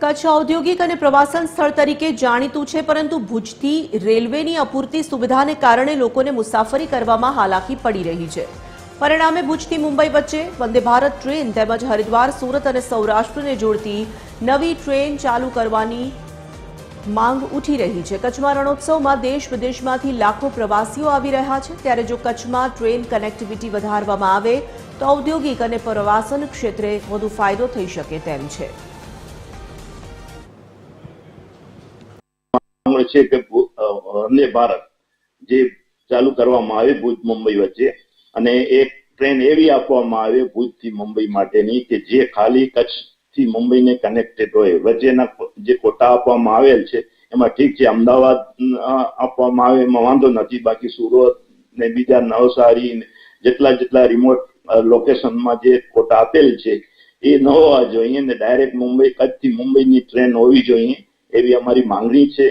કચ્છ ઔદ્યોગિક અને પ્રવાસન સ્થળ તરીકે જાણીતું છે, પરંતુ ભુજથી રેલવેની અપૂરતી સુવિધાને કારણે લોકોને મુસાફરી કરવામાં હાલાકી પડી રહી છે। પરિણામે ભુજથી મુંબઈ વચ્ચે વંદે ભારત ટ્રેન તેમજ હરિદ્વાર, સુરત અને સૌરાષ્ટ્રને જોડતી નવી ટ્રેન ચાલુ કરવાની માંગ ઉઠી રહી છે। કચ્છમાં રણોત્સવમાં દેશ વિદેશમાંથી લાખો પ્રવાસીઓ આવી રહ્યા છે, ત્યારે જો કચ્છમાં ટ્રેન કનેક્ટિવિટી વધારવામાં આવે તો ઔદ્યોગિક અને પ્રવાસન ક્ષેત્રે વધુ ફાયદો થઈ શકે તેમ છે। છે કે વંદે ભારત જે ચાલુ કરવામાં આવે ભુજ મુંબઈ વચ્ચે અને એક ટ્રેન એવી આપવામાં આવે ભુજથી મુંબઈ માટેની કે જે ખાલી કચ્છથી મુંબઈને કનેક્ટેડ હોય। વચ્ચેના જે કોટા આપવામાં આવેલ છે એમાં ઠીક છે, અમદાવાદ આપવામાં આવે એમાં વાંધો નથી, બાકી સુરત ને બીજા નવસારી જેટલા રિમોટ લોકેશનમાં જે કોટા આપેલ છે એ ન હોવા જોઈએ ને ડાયરેક્ટ મુંબઈ કચ્છથી મુંબઈની ટ્રેન હોવી જોઈએ એવી અમારી માંગણી છે।